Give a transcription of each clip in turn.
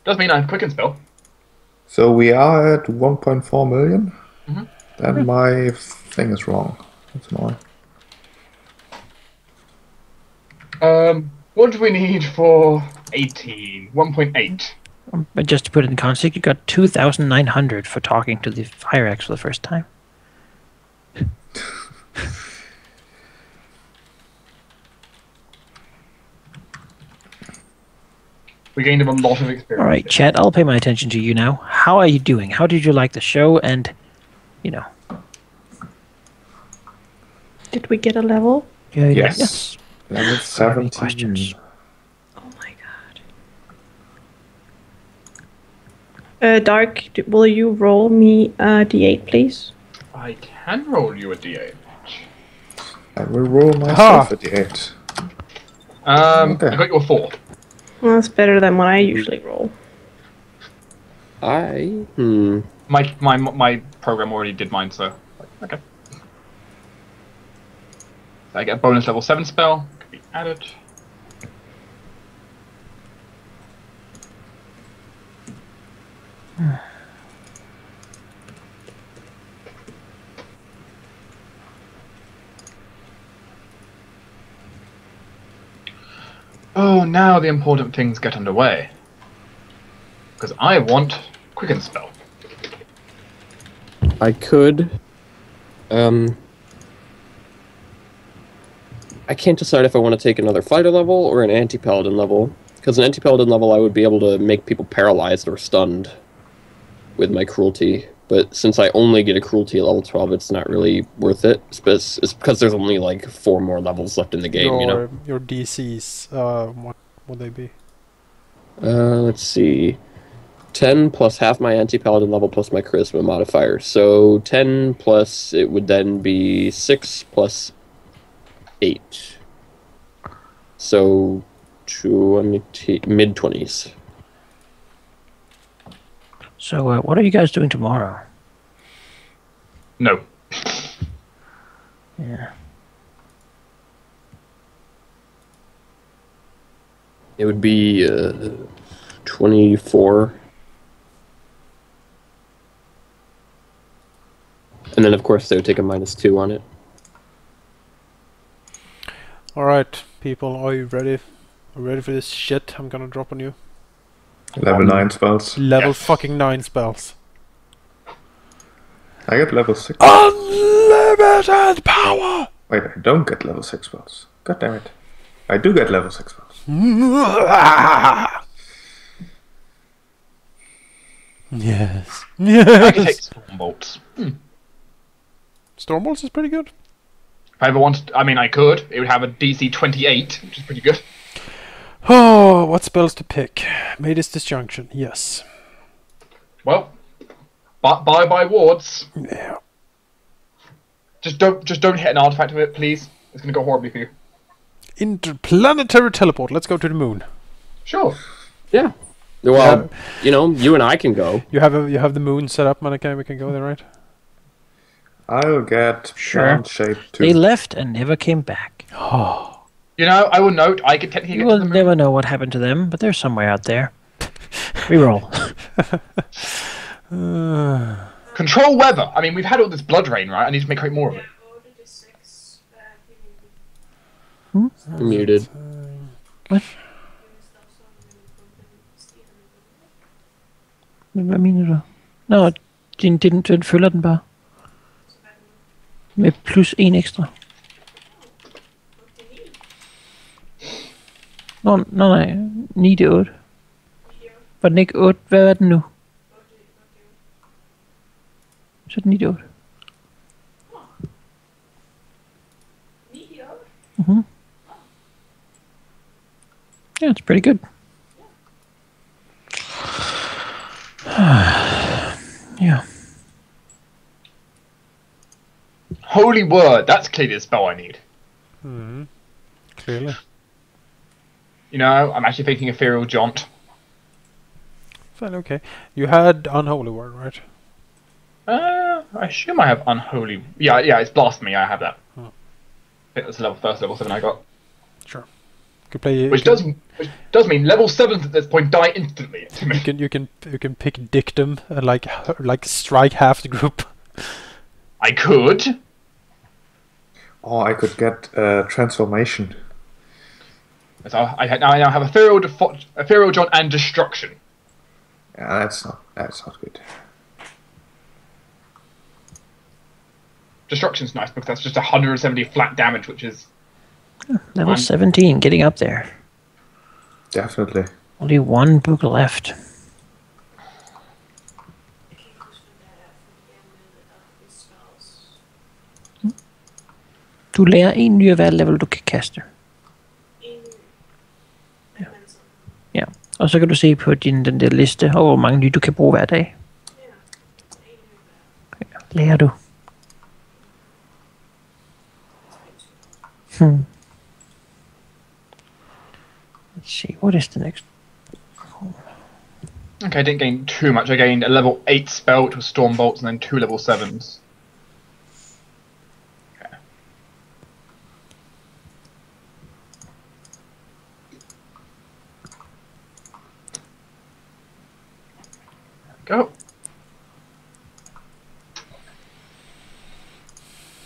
Does mean I have quicken spell. So we are at 1.4 million. Mm-hmm. Then my thing is wrong. That's annoying. What do we need for 18? 1.8. But just to put it in context, you got 2,900 for talking to the Fire Axe for the first time. We gained a lot of experience. All right, chat, I'll pay my attention to you now. How are you doing? How did you like the show? And, you know. Did we get a level? Yes. Level Any 17. questions? Oh my god. Dark, will you roll me a d8, please? I can roll you a d8. I will roll myself a d8. Okay. I got you a 4. Well, that's better than what I usually roll. My program already did mine, so okay. So I get a bonus level 7 spell. Could be added. Oh, now the important things get underway. Because I want quicken spell. I could. I can't decide if I want to take another fighter level or an anti-paladin level. Because an anti-paladin level, I would be able to make people paralyzed or stunned with my cruelty. But since I only get a cruelty at level 12, it's not really worth it. It's because there's only like 4 more levels left in the game, you know? Your DCs, what would they be? Let's see. 10 plus half my anti-paladin level plus my charisma modifier. So 10 plus, it would then be 6 plus 8. So mid-20s. So, what are you guys doing tomorrow? No. Yeah. It would be 24. And then, of course, they would take a -2 on it. Alright, people, are you ready? Are you ready for this shit I'm gonna drop on you? Level 9 spells. Level fucking 9 spells. I get level 6. Unlimited power! Wait, I don't get level 6 spells. God damn it. I do get level 6 spells. Yes. I can take Storm Bolts. Storm Bolts is pretty good. If I ever wanted, I mean, I could. It would have a DC 28, which is pretty good. Oh, what spells to pick? Made this disjunction, yes. Well, bye wards. Yeah. Just don't hit an artifact with it, please. It's gonna go horribly for you. Interplanetary teleport. Let's go to the moon. Sure. Yeah. Well, you know, you and I can go. You have the moon set up, Manaka. We can go there, right? I'll get plant shape too. They left and never came back. Oh. You know, I will note, I could technically You get to will the moon. never know what happened to them, but they're somewhere out there. Reroll. Control weather. I mean, we've had all this blood rain, right? I need to create more of it. Muted. What? Hvad mener du? Nå, den følger den bare. Med plus 1 ekstra. Nå, nej. 9 til 8. Var den ikke 8? Hvad er den nu? Så er den 9 til 8. Mm-hmm. Yeah, it's pretty good. Yeah. Holy word, that's clearly the spell I need. Clearly. You know, I'm actually thinking Ethereal Jaunt. Fine, okay. You had Unholy Word, right? I assume I have Unholy... Yeah, it's Blasphemy, I have that. I think that's the first level 7 I got. Sure. can play. Which does mean level 7s at this point die instantly to me. You can pick dictum and like strike half the group. I could. Oh, I could get transformation. So I now have Ethereal John and Destruction. Yeah, that's not good. Destruction's nice because that's just 170 flat damage, which is Level 17, getting up there. Definitely. Only one book left. Du lærer en ny af hver level, du kan kaste. Ja. Ja. Og så kan du se på den der liste, over hvor mange nye du kan bruge hver dag. Ja. Lærer du. Let's see, what is the next? okay. I didn't gain too much. I gained a level 8 spell, which was Storm Bolts, and then 2 level 7s. Okay. Go.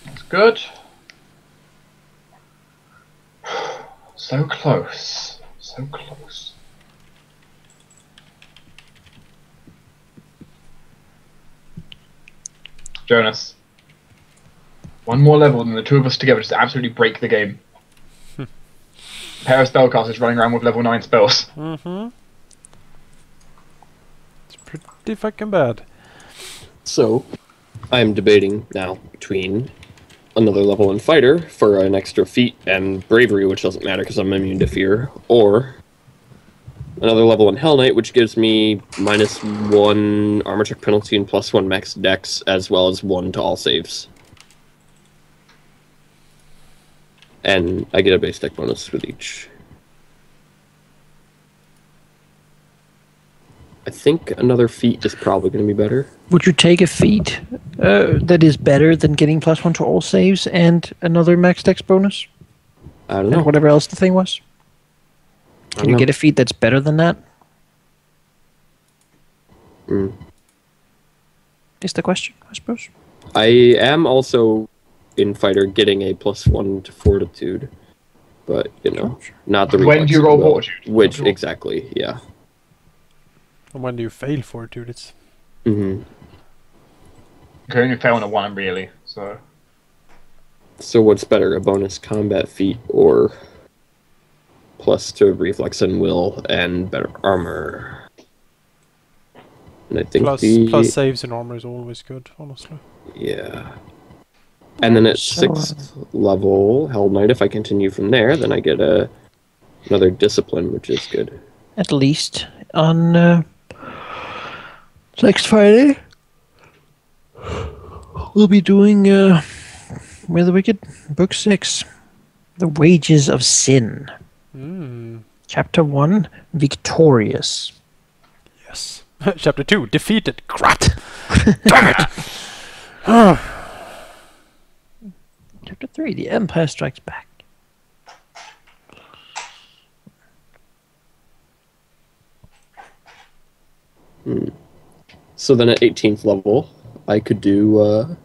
That's good. So close. So close. Jonas. One more level and the two of us together just absolutely break the game. A pair of spellcasters running around with level 9 spells. Mm-hmm. It's pretty fucking bad. So, I'm debating now between another level in Fighter for an extra feat and Bravery, which doesn't matter because I'm immune to fear, or another level in Hell Knight, which gives me -1 armor check penalty and +1 max dex, as well as 1 to all saves. And I get a base deck bonus with each. I think another feat is probably going to be better. Would you take a feat that is better than getting +1 to all saves and another max dex bonus? I don't And know. whatever else the thing was? Can you get a feat that's better than that? Is the question, I suppose. I am also in Fighter getting a +1 to Fortitude, but you know, not the When do you reflex roll as well, Fortitude? which exactly, yeah. And when do you fail Fortitude? It's Mm-hmm. You can only fail on a 1, really, so... So what's better, a bonus combat feat or +2 reflex and will and better armor? And I think plus saves and armor is always good, honestly. Yeah. And then at So, 6th level, Hell Knight, if I continue from there, then I get another discipline, which is good. At least on next Friday, we'll be doing Where the Wicked, Book 6, The Wages of Sin. Chapter 1, Victorious. Yes. Chapter 2, defeated. Grat! Damn it! Chapter 3, The Empire Strikes Back. So then at 18th level, I could do...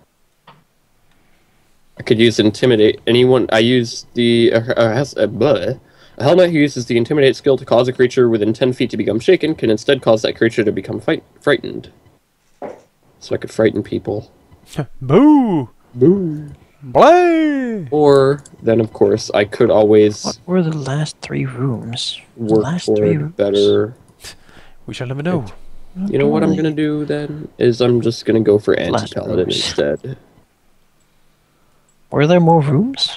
I could use Intimidate. Anyone... I use the... A Hell Knight who uses the Intimidate skill to cause a creature within 10 feet to become shaken can instead cause that creature to become frightened. So I could frighten people. Boo! Boo! Blay! Or, then of course, I could always What were the last 3 rooms? The work last for 3 rooms. better... We shall never know. You know what I'm gonna do then? Is I'm just gonna go for Anti-Paladin rooms. instead. Were there more rooms?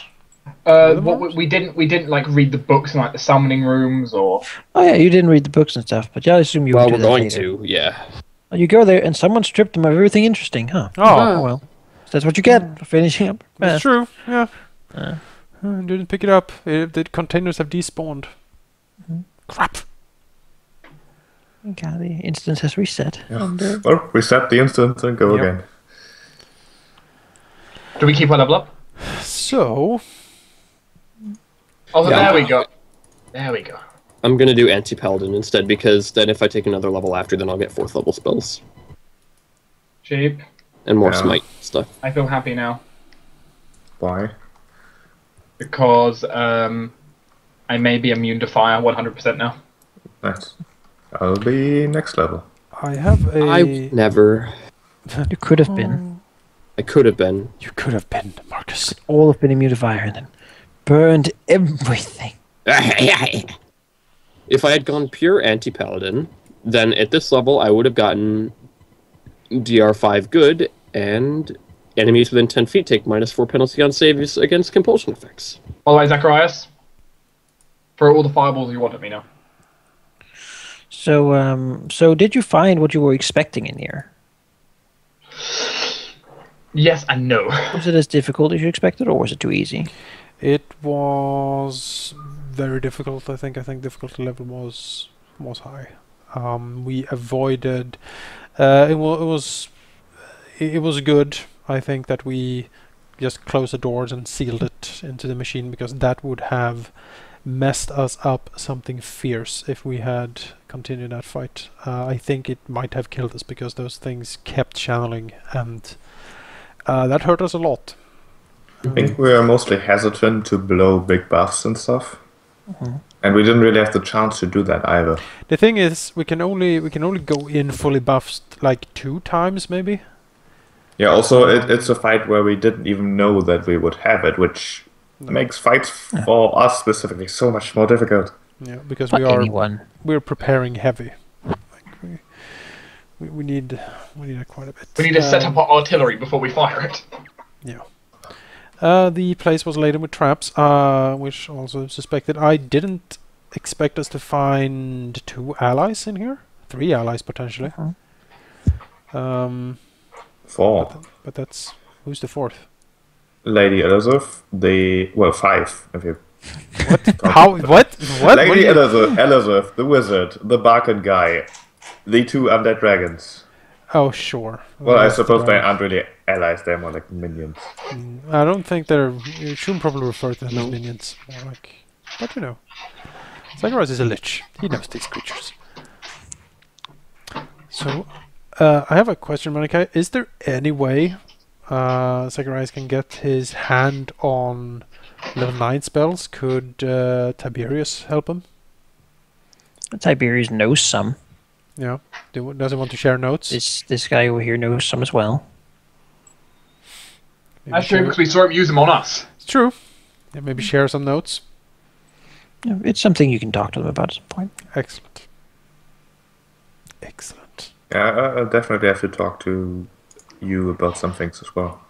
We didn't like read the books in like the summoning rooms or. Oh yeah, you didn't read the books and stuff, but yeah, I assume you Well, would we're do that going later. to, yeah. Oh, you go there and someone stripped them of everything interesting, huh? Oh, Well, that's what you get for finishing up. that's true. Yeah. Didn't pick it up. The containers have despawned. Crap. Okay, the instance has reset. Yeah. And, Well, reset the instance and go Yep. again. Do we keep our level up? So, Oh, Yeah. there we go. There we go. I'm gonna do anti-paladin instead, because then if I take another level after, then I'll get 4th level spells. Cheap. And more Yeah. smite stuff. I feel happy now. Why? Because I may be immune to fire 100% now. Nice. I'll be next level. I have a. I never. You could have been. I could have been. You could have been, Marcus. All have been immune to fire and then burned everything. If I had gone pure anti-paladin, then at this level I would have gotten DR5 good, and enemies within 10 feet take -4 penalty on saves against compulsion effects. By the way, Zacharias, throw all the fireballs you want at me now. So did you find what you were expecting in here? Yes and no. Was it as difficult as you expected, or was it too easy? It was very difficult. I think difficulty level was high. We avoided. It was good. I think that we just closed the doors and sealed it into the machine, because that would have messed us up something fierce if we had continued that fight. I think it might have killed us, because those things kept channeling, and that hurt us a lot. I think we were mostly hesitant to blow big buffs and stuff. And we didn't really have the chance to do that either. The thing is, we can only go in fully buffed like 2 times, maybe. Yeah, also it's a fight where we didn't even know that we would have it, which makes fights for us specifically so much more difficult. Yeah, because For anyone. we're preparing heavy. Like we need it quite a bit. We need to set up our artillery before we fire it. Yeah. The place was laden with traps, which also suspected. I didn't expect us to find 2 allies in here. 3 allies potentially. 4. But that's who's the 4th? Lady Elizabeth, 5 if you... What? How? What? What? Lady What do you- Elizabeth, the wizard, the Barkin guy, the 2 undead dragons. Oh, sure. Well, I That's the suppose they dragons. aren't really allies, they're more like minions. I don't think they're. You shouldn't probably refer to them as minions. More like, but you know, Zacharias is a lich. He knows these creatures. So, I have a question, Monica. Is there any way Zacharias can get his hand on level 9 spells? Could Tiberius help him? Tiberius knows some. Yeah. Does he want to share notes? This guy over here knows some as well. Maybe That's true, share- because we saw him use them on us. It's true. Yeah, maybe share some notes. Yeah, it's something you can talk to them about at some point. Excellent. Excellent. Yeah, I'll definitely have to talk to you about some things as well.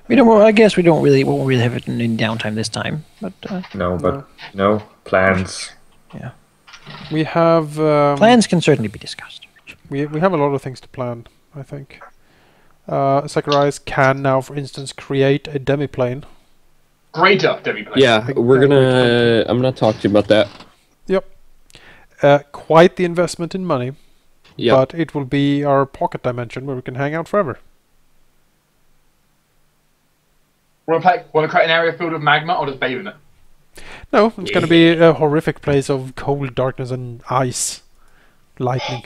We don't. Well, I guess we won't really have it in downtime this time. But No plans. yeah, We have plans can certainly be discussed. we have a lot of things to plan, I think. Zacharias can now, for instance, create a demiplane. Greater demi-plane. Yeah, I'm gonna talk to you about that. Yep. Quite the investment in money, Yeah. but it will be our pocket dimension where we can hang out forever. Want to create an area filled with magma or just bathe in it? No, it's going to be a horrific place of cold, darkness, and ice, lightning.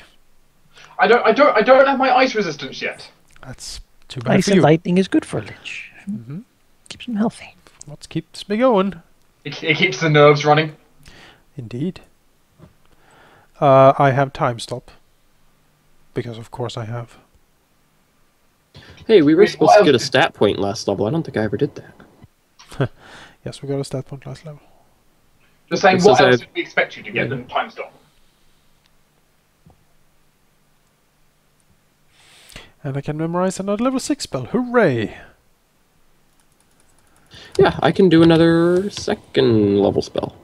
I don't have my ice resistance yet. That's too bad Ice for and you. lightning is good for a lich. Mm-hmm. Keeps him healthy. What keeps me going? It keeps the nerves running. Indeed. I have time stop. Because of course I have. Hey, we were Wait, supposed what to get a else? stat point last level. I don't think I ever did that. Yes, we got a stat point last level. Just saying, It what says I else have- did we expect you to get than time stop? And I can memorize another level 6 spell. Hooray! Yeah, I can do another 2nd level spell.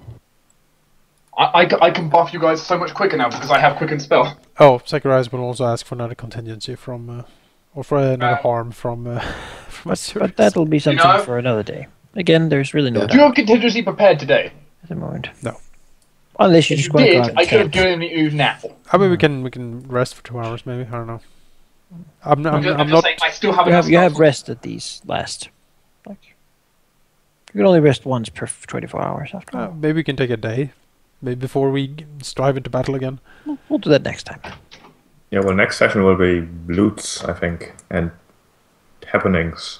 I can buff you guys so much quicker now because I have quicken spell. Oh, Zacharias will also ask for another contingency from... or for another harm from Assyrius. But that'll be something know- for another day. Again, there's really no Yeah. Do you doubt have contingency prepared today? at the moment. No. Unless you If just you want to go did, out I and could have camp. given you now. I mean, we can rest for 2 hours, maybe. I don't know. I'm I'm just not. saying, I still have You enough have stuff. rested these last. Like, You can only rest once per 24 hours after all. Maybe we can take a day. Maybe before we strive into battle again. We'll do that next time. Yeah, well, next session will be loots, I think, and happenings.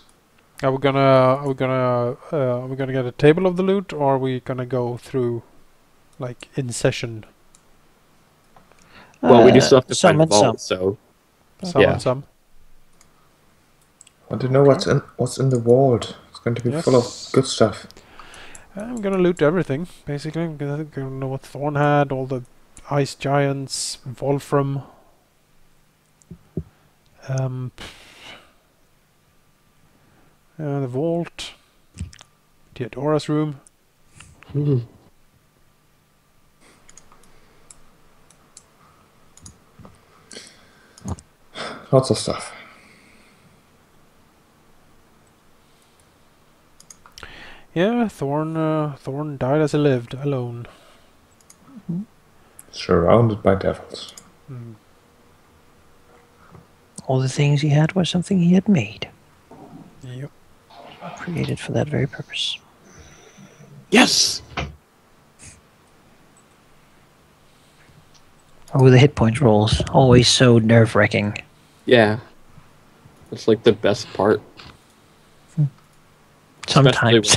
Are we gonna get a table of the loot, or are we gonna go through, like, in session? Well, we do still have to some find the and some. vault, so Some Yeah. and some. I want to know what's in the vault. It's going to be full of Yes. good stuff. I'm gonna loot everything, basically. I'm gonna know what Thorn had, all the ice giants, Wolfram. The vault. Theodora's room. Lots of stuff. Yeah, Thorn died as he lived, alone. Surrounded by devils. All the things he had were something he had made. Yep. Created for that very purpose. yes. Oh, the hit point rolls. Always so nerve-wracking. Yeah. It's like the best part. Sometimes.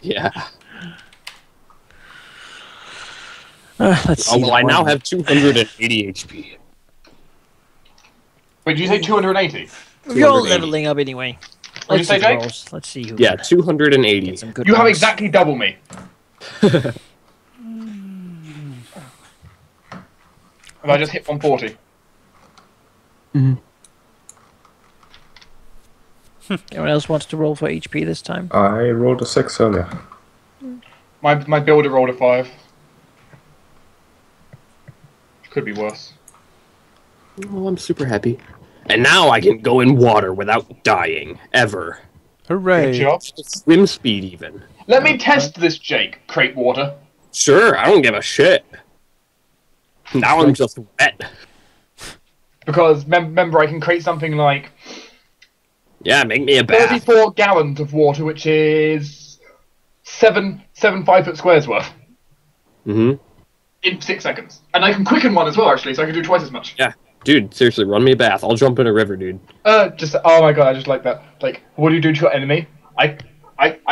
Yeah. Let's see. Oh, well, I now have 280 HP. Wait, did you say 280? We're all 280. leveling up anyway. What'd you Let's say, see the Jake? rolls. Let's see who Yeah, gets 280. some good You have rolls. exactly double me. And I just hit 140. Anyone else wants to roll for HP this time? I rolled a 6 earlier. My builder rolled a 5. Could be worse. Oh, I'm super happy. And now I can go in water without dying, ever. Hooray! Good job. Swim speed, even. Let me test this, Jake. Crate water. Sure, I don't give a shit. Now I'm just wet. Because remember, I can create something like Yeah, make me a bath. 34 gallons of water, which is seven 5-foot squares worth Mm-hmm. in 6 seconds. And I can quicken one as well, actually, so I can do twice as much. Yeah. Dude, seriously, run me a bath. I'll jump in a river, dude. Oh my god, I just like that. Like, what do you do to your enemy? I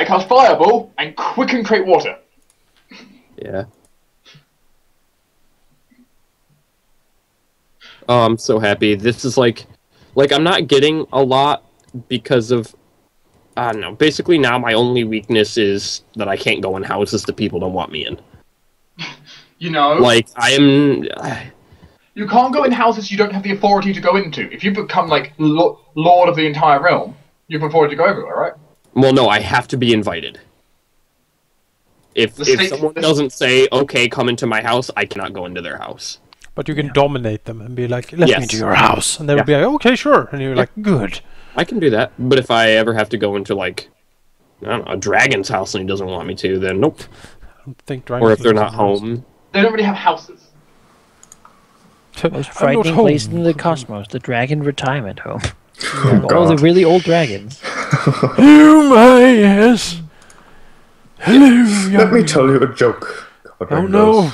cast Fireball and quicken create water. Yeah. Oh, I'm so happy. This is like I'm not getting a lot because of, I don't know. Basically now my only weakness is that I can't go in houses that people don't want me in. You know? Like, You can't go in houses you don't have the authority to go into. If you become, like, lord of the entire realm, you have authority to go everywhere, right? well, no, I have to be invited. If The state- someone doesn't say, okay, come into my house, I cannot go into their house. But you can dominate them and be like, let me Yes. into your house. And they will be like, okay, sure. And you're like, good. I can do that. But if I ever have to go into, like, I don't know, a dragon's house and he doesn't want me to, then nope. I don't think Or if they're not Dragons home. They don't really have houses. Most I'm not frightening home. place in the cosmos, the dragon retirement home. Oh, All the God. really old dragons. Oh my, yes. Hello, Let me tell you a joke. God, Oh Ringoes. no.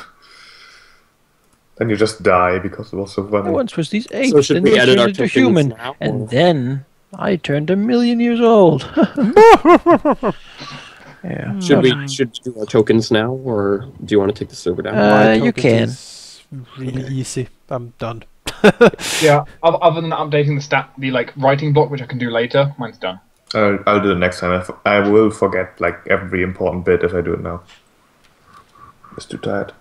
Then you just die because it was so funny. Once was these apes, So should then we they edit our turned into tokens human, now, or- and then I turned 1,000,000 years old. Yeah. Should Oh, we nice. do our tokens now, or do you want to take the server down? My You tokens can. is really easy. I'm done. Yeah, other than updating the like, writing block, which I can do later, mine's done. I'll do it next time. I will forget like every important bit if I do it now. Just too tired.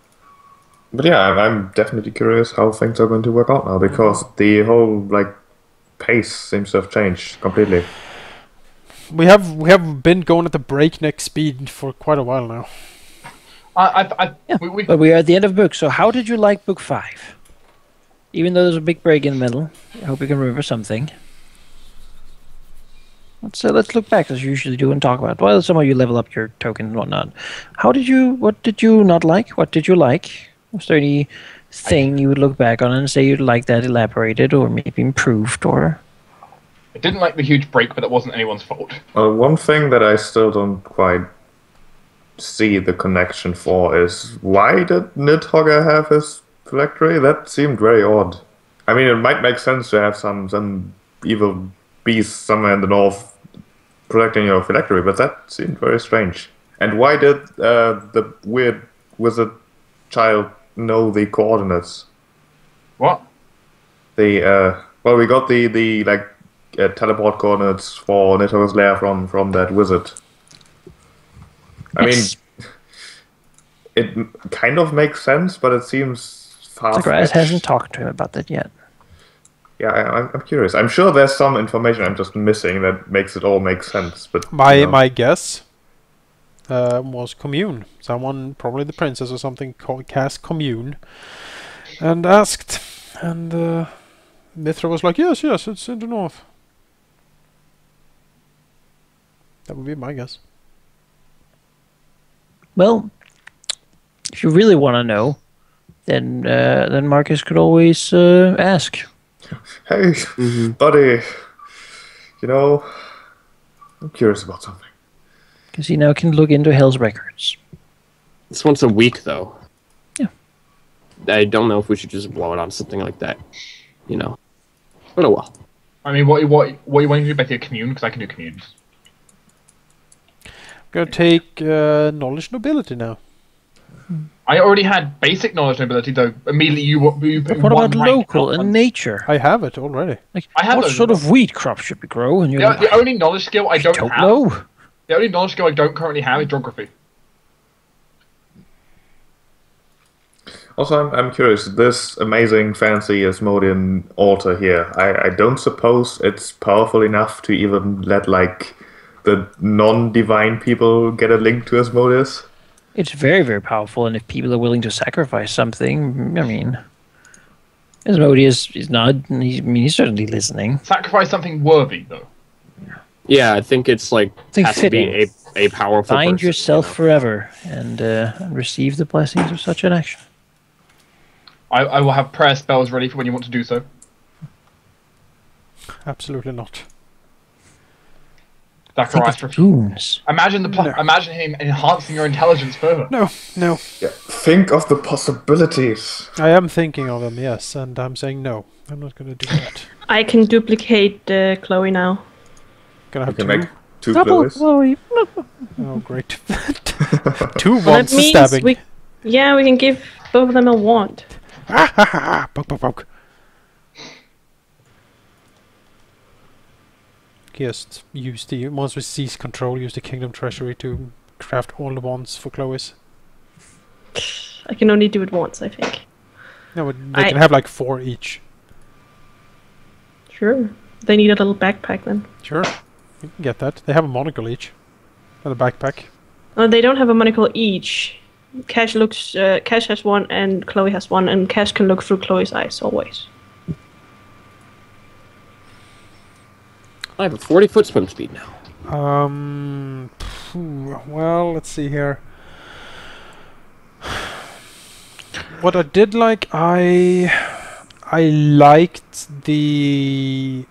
But yeah, I'm definitely curious how things are going to work out now because the whole like pace seems to have changed completely. We have been going at the breakneck speed for quite a while now. Yeah, we but we are at the end of book, so how did you like book 5? Even though there's a big break in the middle, I hope you can remember something. Let's look back as you usually do and talk about. Well, some of you level up your token and whatnot. What did you not like? What did you like? Was there any thing you would look back on and say you'd like that elaborated or maybe improved or? I didn't like the huge break, but that wasn't anyone's fault. One thing that I still don't quite see the connection for is why did Nidhogger have his phylactery? That seemed very odd. I mean, it might make sense to have some evil beast somewhere in the north protecting your phylactery, but that seemed very strange. And why did the weird wizard child know the coordinates? What? Well, we got the teleport coordinates for Nidhogger's lair from that wizard. I mean, it kind of makes sense, but it seems far-fetched. The grass hasn't talked to him about that yet. Yeah, I'm curious. I'm sure there's some information I'm just missing that makes it all make sense. But My guess was commune. Someone, probably the princess or something, cast commune and asked, and Mithra was like, yes, it's in the north. That would be my guess. Well, if you really want to know, then Marcus could always ask. Hey, buddy, I'm curious about something. Because he now can look into Hell's records. It's once a week, though. Yeah. I don't know if we should just blow it on something like that. But oh well. I mean, what you want to do better commune? Because I can do communes. Gonna take knowledge nobility now. I already had basic knowledge and ability, though. Immediately, you But what about local and nature? I have it already. Like, I have what those sort as of wheat crop should we grow? And you're like, the only knowledge skill I don't have. know. The only knowledge skill I don't currently have is geography. Also, I'm curious. This amazing, fancy Asmodean altar here. I don't suppose it's powerful enough to even let the non-divine people get a link to Asmodeus. It's very, very powerful, and if people are willing to sacrifice something, I mean, Asmodeus is not. He's certainly listening. Sacrifice something worthy, though. Yeah, I think it's has to be a powerful Find person, yourself forever and receive the blessings of such an action. I will have prayer spells ready for when you want to do so. Absolutely not. Zacharias refused. Goons. Imagine imagine him enhancing your intelligence further. No. Yeah, think of the possibilities. I am thinking of them, yes, and I'm saying no. I'm not gonna do that. I can duplicate Chloe now. Gonna have You two. can make two Double Chloes. Chloe. Oh, great. Two Well, wands for stabbing. we can give both of them a wand. Poke. Just use once we seize control, use the kingdom treasury to craft all the wands for Chloe's. I can only do it once, I think. No, but they can have 4 each. Sure. They need a little backpack then. Sure, you can get that. They have a monocle each, and a backpack. Oh, they don't have a monocle each. Cash has one and Chloe has one, and Cash can look through Chloe's eyes always. I have a 40-foot swim speed now. Well, let's see here. What I did like, I liked the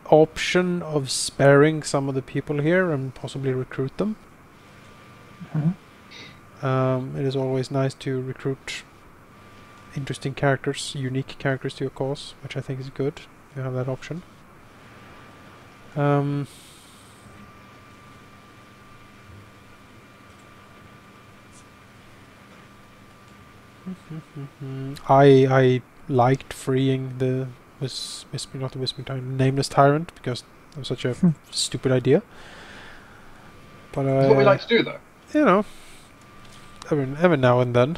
option of sparing some of the people here and possibly recruit them. It is always nice to recruit interesting characters, unique characters to your cause, which I think is good. You have that option. I liked freeing the nameless tyrant, because it was such a stupid idea. But That's what we like to do, though. Every now and then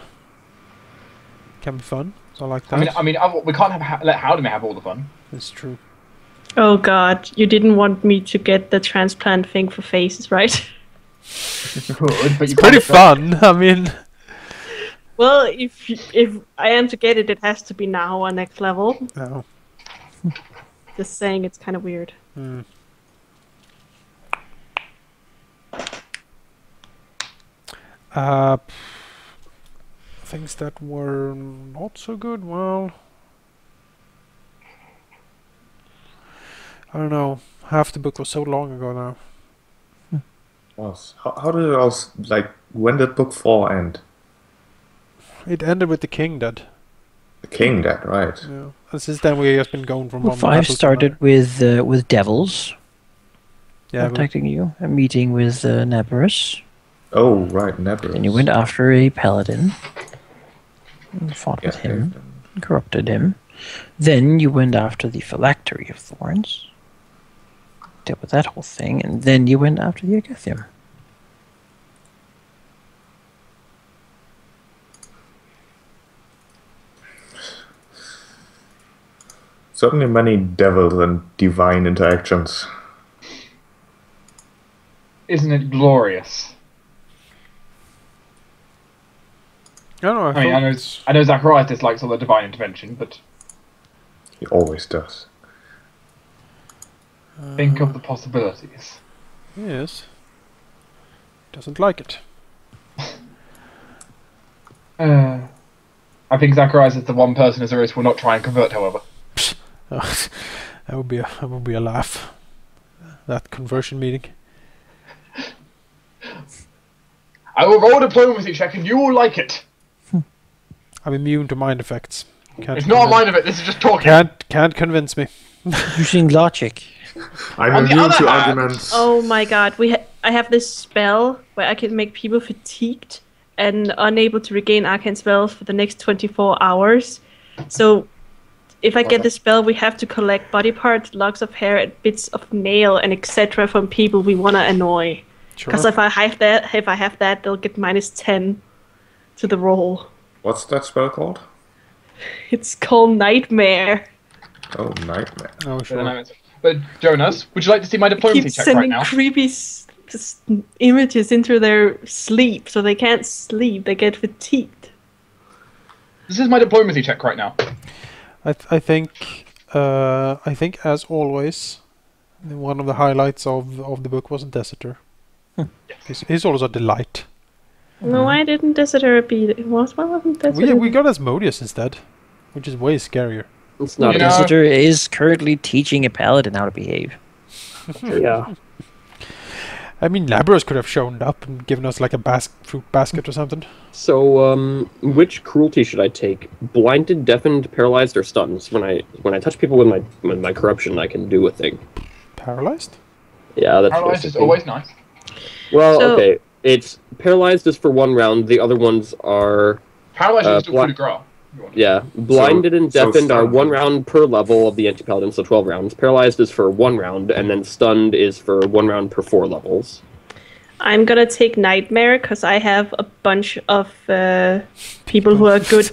can be fun. So I like that. I mean, we can't let Halldamir have all the fun. It's true. Oh god, you didn't want me to get the transplant thing for faces, right? Good, but It's pretty fun. I mean, Well, if I am to get it, it has to be now or next level. no. Just saying, it's kind of weird. Things that were not so good. Well, I don't know. Half the book was so long ago now. How did it all when did book 4 end? It ended with the king dead. The king dead, right? Yeah. And since then we just been going from Well, one 5 battle to started with devils another. Yeah, protecting you, a meeting with Nabarus. Oh, right, never. Then you went after a paladin and fought with Yes, him, Dave. corrupted him. Then you went after the Phylactery of Thorns, dealt with that whole thing, and then you went after the Agathium. Certainly many devil and divine interactions. Isn't it glorious? I don't know. I mean, I know Zacharias dislikes all the divine intervention, but He always does. think of the possibilities. Yes. Doesn't like it. I think Zacharias is the one person Azorius will not try and convert, however. that would be a laugh. That conversion meeting. I will roll a diplomacy check and you will like it. I'm immune to mind effects. Can't It's not a mind of it, this is just talking. Can't convince me. Using logic. I'm On the immune other to hand- arguments. Oh my god, I have this spell where I can make people fatigued and unable to regain arcane spells for the next 24 hours. So if I get the spell, we have to collect body parts, locks of hair, and bits of nail, and etc. from people we want to annoy. Sure. Because if I have that, they'll get -10 to the roll. What's that spell called? It's called Nightmare. Oh, nightmare. Oh, sure. But Jonas, would you like to see my diplomacy Keep check right sending now? creepy just images into their sleep, so they can't sleep. They get fatigued. This is my diplomacy check right now. I think as always, one of the highlights of the book was Deserter. He's always a delight. No, I didn't Deserter beat it. Wasn't Deserter? We got Asmodeus instead, which is way scarier. It's not. You know- Visitor is currently teaching a paladin how to behave. Yeah. I mean, Labros could have shown up and given us like a fruit basket or something. So, which cruelty should I take? Blinded, deafened, paralyzed, or stunned? When I touch people with my corruption, I can do a thing. Paralyzed? Yeah, that's Paralyzed is basically- always nice. Well, So- okay. It's paralyzed is for 1 round. The other ones are Paralyzed is still bla- pretty grow. yeah. Blinded and so deafened are stunned. 1 round per level of the anti-paladin, so 12 rounds. Paralyzed is for 1 round, and then stunned is for 1 round per 4 levels. I'm gonna take Nightmare because I have a bunch of people who are good.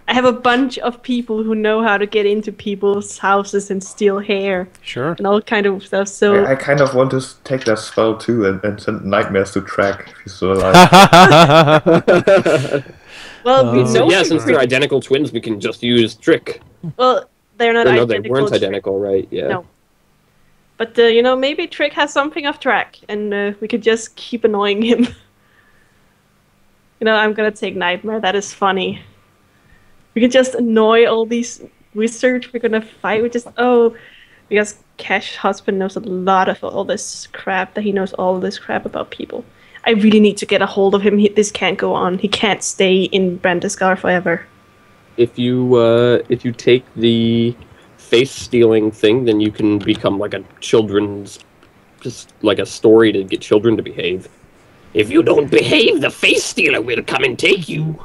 I have a bunch of people who know how to get into people's houses and steal hair Sure. and all kind of stuff. So I kind of want to take that spell too and send nightmares to track if he's still alive. well, we know. Yeah, since they're identical twins, we can just use Trick. Well, they're not Or no, identical. they weren't to- identical, right? Yeah. No. But maybe Trick has something off track, and we could just keep annoying him. I'm gonna take Nightmare. That is funny. We can just annoy all these wizards we're gonna fight. Because Cash's husband knows a lot of all this crap. That he knows all this crap about people. I really need to get a hold of him. This can't go on. He can't stay in Brandiskar forever. If you take the face stealing thing, then you can become like a children's, just like a story to get children to behave. If you don't behave, the face stealer will come and take you.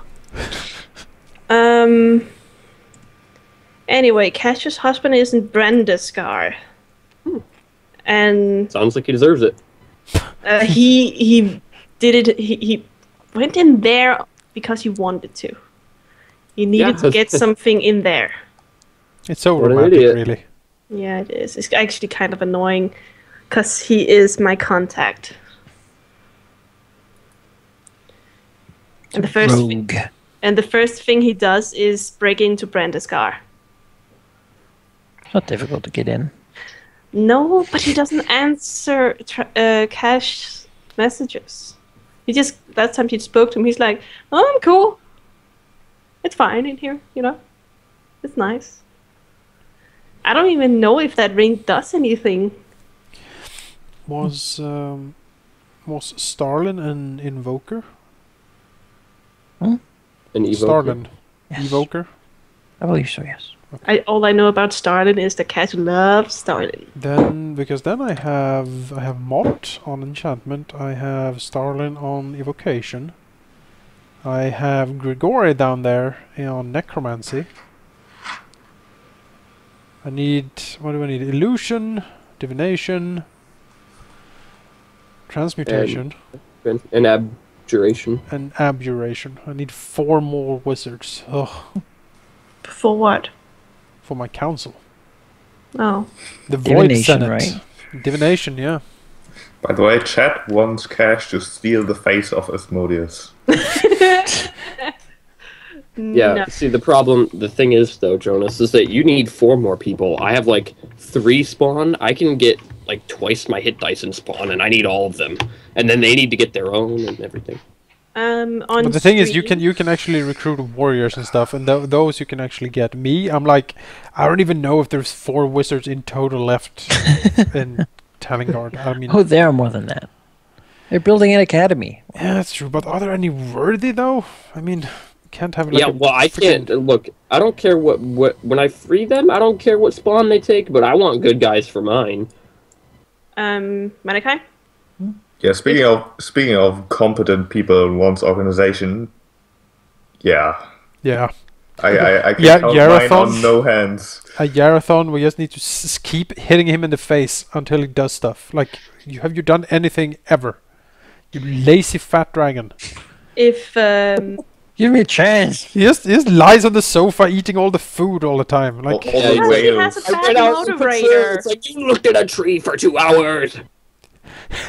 Anyway, Cash's husband is in Brandiskar. And Sounds like he deserves it. he did it. He went in there because he wanted to. He needed Yeah. to get something in there. It's so What an romantic, idiot. really. Yeah, it is. It's actually kind of annoying because he is my contact. And the first thing he does is break into Brandiskar. It's not difficult to get in. No, but he doesn't answer Cash's messages. That time he spoke to him, he's like, "Oh, I'm cool. It's fine in here, It's nice." I don't even know if that ring does anything. Was Was Starlin an invoker? An evoker. Starlin. Yes. Evoker? I believe so, yes. All I know about Starlin is the cat loves Starlin. Because then I have Mott on enchantment. I have Starlin on evocation. I have Grigori down there on necromancy. I need, what do I need? Illusion, divination, transmutation, An abjuration. and abjuration. I need 4 more wizards. Ugh, For what? for my council. Oh. The Void Divination, Senate. right? Divination, yeah. By the way, chat wants Cash to steal the face of Asmodeus. Yeah, No. see, the thing is, though, Jonas, is that you need 4 more people. I have, like, 3 spawn. I can get, like, twice my hit dice in spawn, and I need all of them. And then they need to get their own and everything. On But the thing is, you stream- can actually recruit warriors and stuff, and those you can actually get. Me, I'm like, I don't even know if there's 4 wizards in total left in Talingard. I mean, Oh, there are more than that. They're building an academy. yeah, that's true. But are there any worthy though? I mean, can't have like Yeah, a well, I freaking- can't look. I don't care what when I free them. I don't care what spawn they take, but I want good guys for mine. Malachi? Yeah, speaking of competent people in one's organization, yeah, Yeah, I can Yeah, count mine Yarathon. on no hands. a Yarathon. We just need to keep hitting him in the face until he does stuff. Like, have you done anything ever? You lazy fat dragon. If Give me a chance. He just lies on the sofa eating all the food all the time. Like, All Yeah, the he whales. has a I bad went out to patrol. motivator. It's like you looked at a tree for 2 hours.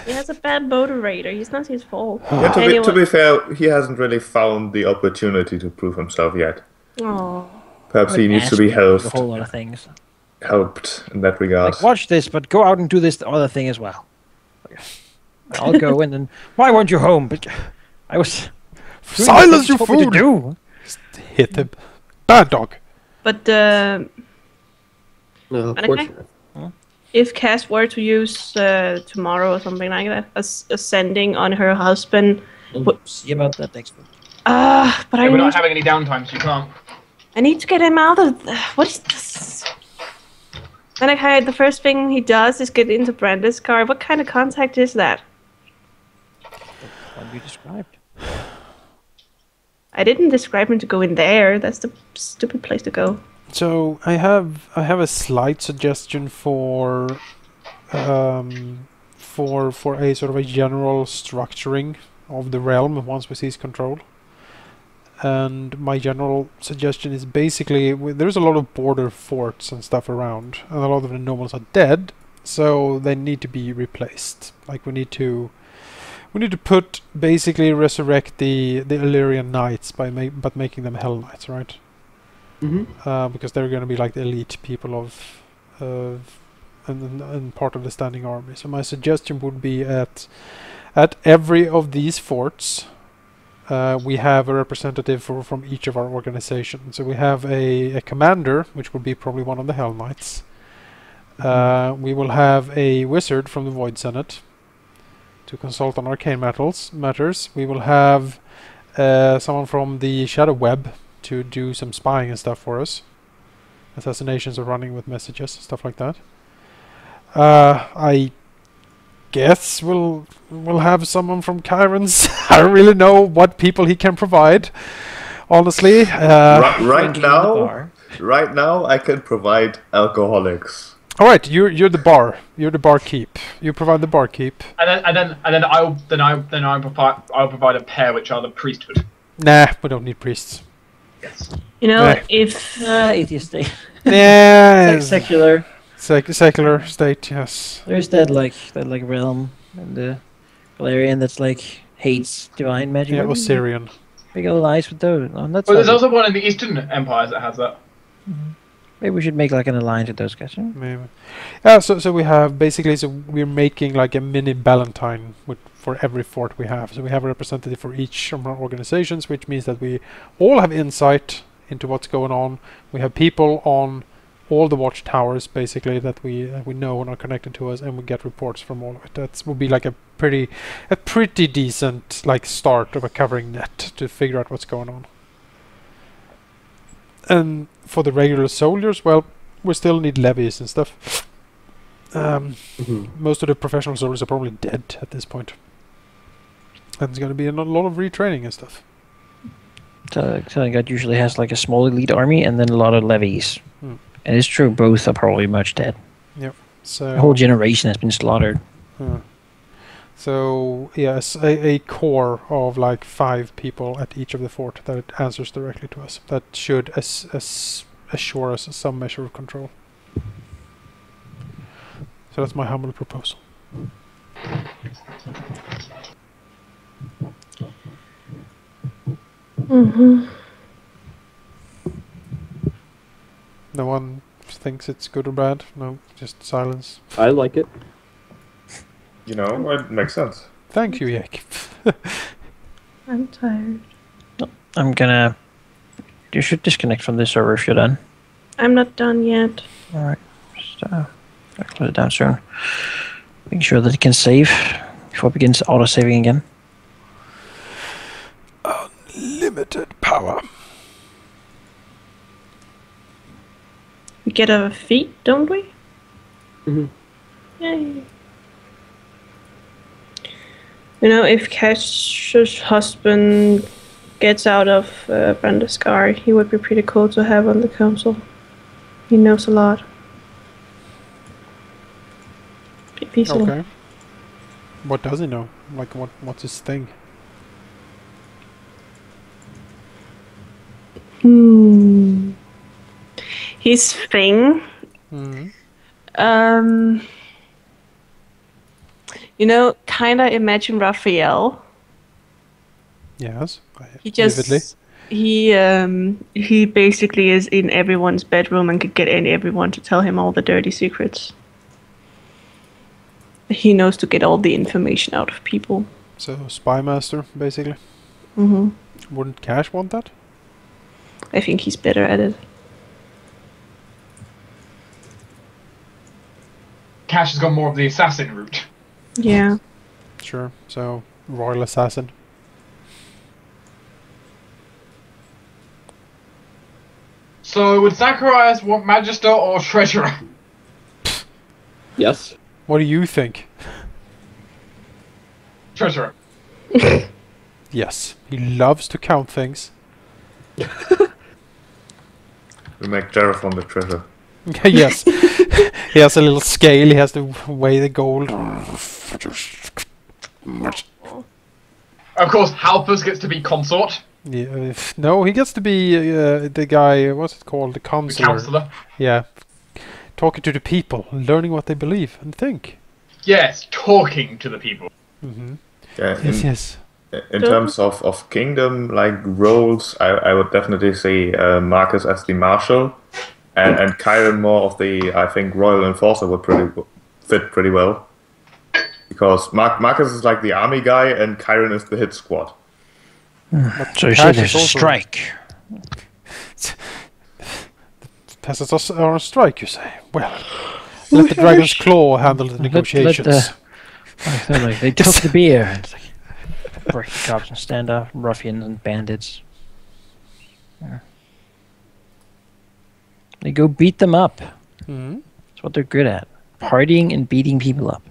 He has a bad motivator. It's not his fault. Yeah, to Anyway. be fair, he hasn't really found the opportunity to prove himself yet. Oh. Perhaps he needs to be A helped whole lot of things. in that regard. Like, watch this, but go out and do this other thing as well. I'll go and then. Why weren't you home? But I was. doing silence what your you told me to food. do. Hit him. Bad dog. But No, of Okay. course not. if Cass were to use tomorrow or something like that, ascending on her husband. See about that next week. But We're not having any downtime, so you can't. I need to get him out of. What is this? Malachi, the first thing he does is get into Branda's car. What kind of contact is that? What you described. I didn't describe him to go in there. That's the stupid place to go. So I have a slight suggestion for a sort of a general structuring of the realm once we seize control. And my general suggestion is basically there's a lot of border forts and stuff around, and a lot of the nobles are dead, so they need to be replaced. Like we need to put basically resurrect the Illyrian knights but making them Hell Knights, right? Because they're going to be like the elite people of and part of the standing army. So my suggestion would be at every of these forts we have a representative from each of our organizations. So we have a commander, which would be probably one of the Hell Knights. We will have a wizard from the Void Senate to consult on arcane matters. We will have someone from the Shadow Web to do some spying and stuff for us. Assassinations are running with messages, stuff like that. I guess we'll have someone from Kyron's. I don't really know what people he can provide, honestly. right Drinking in the now, bar. right now, I can provide alcoholics. All right, you're the bar. You're the barkeep. You provide the barkeep. And then I'll provide a pair which are the priesthood. Nah, we don't need priests. Yes. You know, Right. if Atheist state. Yeah, Secular. secular state. Yes. There's that realm in the Galarian that's like hates divine magic. Yeah, Osirian. Big allies with those. Oh, that's Well, there's not also one in the Eastern Empires that has that. Maybe we should make like an alliance with those guys. Huh? Maybe. Yeah. So we have basically we're making like a mini Ballantine for every fort we have. So we have a representative for each of our organizations, which means that we all have insight into what's going on. We have people on all the watchtowers basically that we know and are connected to us, and we get reports from all of it. That will be like a pretty decent like start of a covering net to figure out what's going on. And for the regular soldiers, well, we still need levies and stuff. Most of the professional soldiers are probably dead at this point. And there's going to be a lot of retraining and stuff. So God usually has like a small elite army and then a lot of levies. And it's true, both are probably much dead. Yep. So a whole generation has been slaughtered. So yes, a core of like 5 people at each of the fort that it answers directly to us. That should assure us some measure of control. So that's my humble proposal. No one thinks it's good or bad? No, just silence. I like it. You know, it makes sense. Thank you, Yak. I'm tired. I'm gonna... You should disconnect from this server if you're done. I'm not done yet. Alright, just close it down soon. Making sure that it can save before it begins auto-saving again. Unlimited power. We get a feat, don't we? Yay. You know, if Cash's husband gets out of Brandascar, he would be pretty cool to have on the council. He knows a lot. If he's Okay. What does he know? Like, what's his thing? His thing. You know, kinda imagine Raphael. Yes. He just he basically is in everyone's bedroom and could get everyone to tell him all the dirty secrets. He knows to get all the information out of people. So, spy master, basically. Wouldn't Cash want that? I think he's better at it. Cash has gone more of the assassin route. Yeah. Sure. So, royal assassin. So would Zacharias want Magister or Treasurer? Yes. What do you think? Treasurer. Yes. He loves to count things. We make Jeraphon the treasure. Yes. He has a little scale, he has to weigh the gold. Of course, Halpus gets to be consort. Yeah, no, he gets to be the guy, what's it called? The The counselor. counsellor. Yeah. Talking to the people, learning what they believe and think. Yes, talking to the people. Yeah, Yes. in terms of kingdom like roles, I would definitely see Marcus as the marshal, and Kyron more of the, I think, royal enforcer would fit pretty well, because Marcus is like the army guy and Kyron is the hit squad. So you say there's a strike. Peasants are on strike, you say? Well, let the Dragon's Claw handle the negotiations. They took the beer. It's like, break the cops and stand up, ruffians and bandits. Yeah. They go beat them up. That's what they're good at. Partying and beating people up.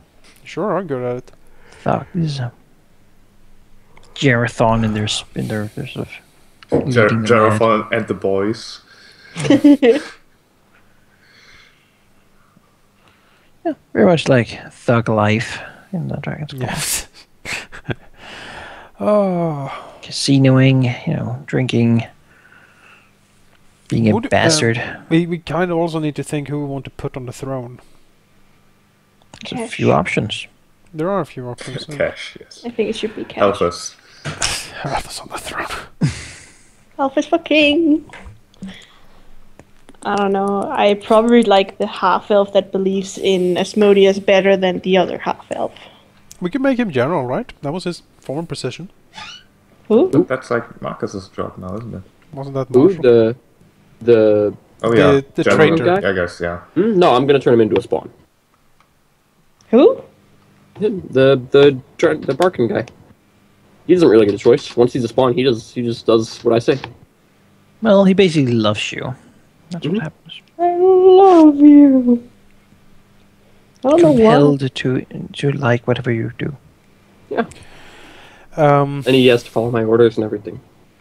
Sure, I'm good at it. Fuck, this is a Jerathon in their sort of leading the Jeraphon and the boys. Yeah, very much like thug life in the Dragon's Claw. Yes. Oh. Casinoing, drinking, being a bastard. We kind of also need to think who we want to put on the throne. There's a few options. There are a few options. Cash, yes. I think it should be Cash. Help us. Alpha's on the throne. Alpha's for king. I don't know. I probably like the half-elf that believes in Asmodeus better than the other half-elf. We could make him general, right? That was his former position. Who? That's like Marcus's job now, isn't it? Wasn't that Who? Marshall? The Oh yeah, the general, traitor guy? I guess, yeah. No, I'm gonna turn him into a spawn. Who? Him, the barking guy. He doesn't really get a choice. Once he's a spawn, he just does what I say. Well, he basically loves you. That's what happens. I love you. I don't know why. Compelled to like whatever you do. Yeah. And he has to follow my orders and everything.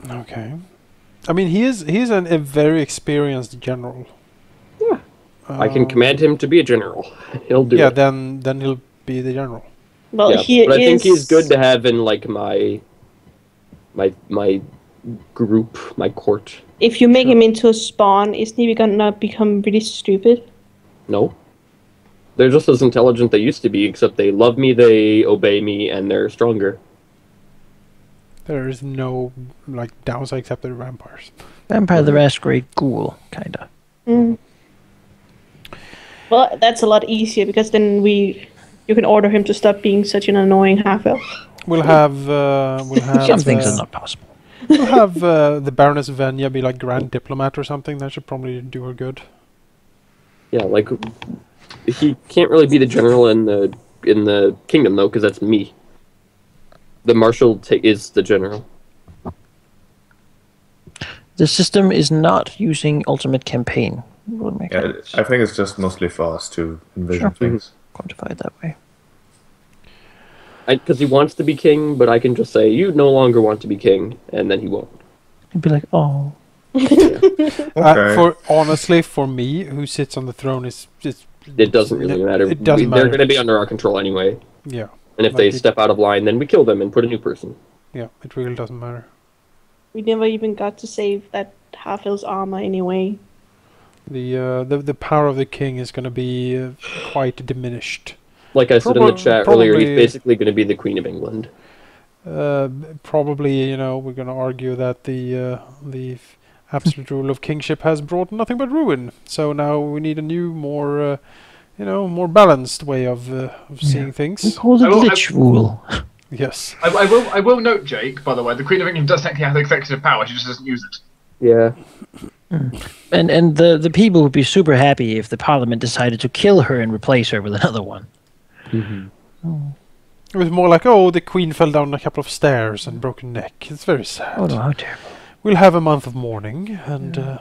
Okay. I mean, he's a very experienced general. Yeah. I can command him to be a general. He'll do Yeah, it. then he'll be the general. Well, Yeah, he but I think is- he's good to have in like my group, my court. If you make him into a spawn, isn't he gonna become really stupid? No. They're just as intelligent they used to be, except they love me, they obey me, and they're stronger. There is no like downside except the vampires. Vampire the Masquerade Ghoul, kinda. Mm. Well, that's a lot easier because then you can order him to stop being such an annoying half-elf. We'll have Some things are not possible. we'll have the Baroness Venya be like Grand Diplomat or something. That should probably do her good. Yeah, like he can't really be the general in the kingdom though, because that's me. The marshal is the general. The system is not using Ultimate Campaign. Will make Yeah, it I think it's just mostly for us to envision Sure. things. quantified that way. Because he wants to be king, but I can just say, you no longer want to be king, and then he won't. He'd be like, oh. Okay. Honestly, for me, who sits on the throne It doesn't really matter. It doesn't They're matter. going to be under our control anyway. Yeah, And if Like they it- step out of line, then we kill them and put a new person. yeah, it really doesn't matter. We never even got to save that half-elf's armor anyway. The power of the king is going to be quite diminished. Like I said in the chat earlier, probably- he's basically going to be the Queen of England. Probably, we're going to argue that the absolute rule of kingship has brought nothing but ruin. So now we need a new, more more balanced way of seeing We things. call it I will- Lich Rule. Yes. I will note, Jake, by the way, the Queen of England does technically have executive power, she just doesn't use it. Yeah. And the people would be super happy if the parliament decided to kill her and replace her with another one. It was more like, oh, the queen fell down a couple of stairs and broke her neck. It's very sad. Oh no, how terrible. We'll have a month of mourning, and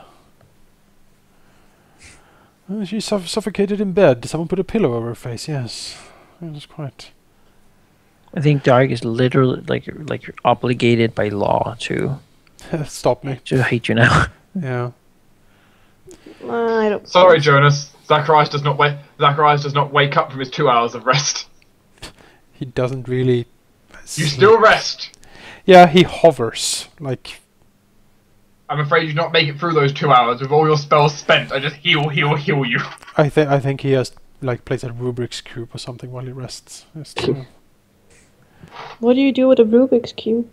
she suffocated in bed. Someone put a pillow over her face. Yes, it was quite. I think Dark is literally like you're obligated by law to Stop me. hate you now. Yeah. I don't. Sorry, Jonas. Zacharias does not wake up from his 2 hours of rest. He doesn't really. You still rest. Yeah, he hovers like. I'm afraid you do not make it through those 2 hours with all your spells spent. I just heal you. I think he has like plays a Rubik's cube or something while he rests. Just, What do you do with a Rubik's cube?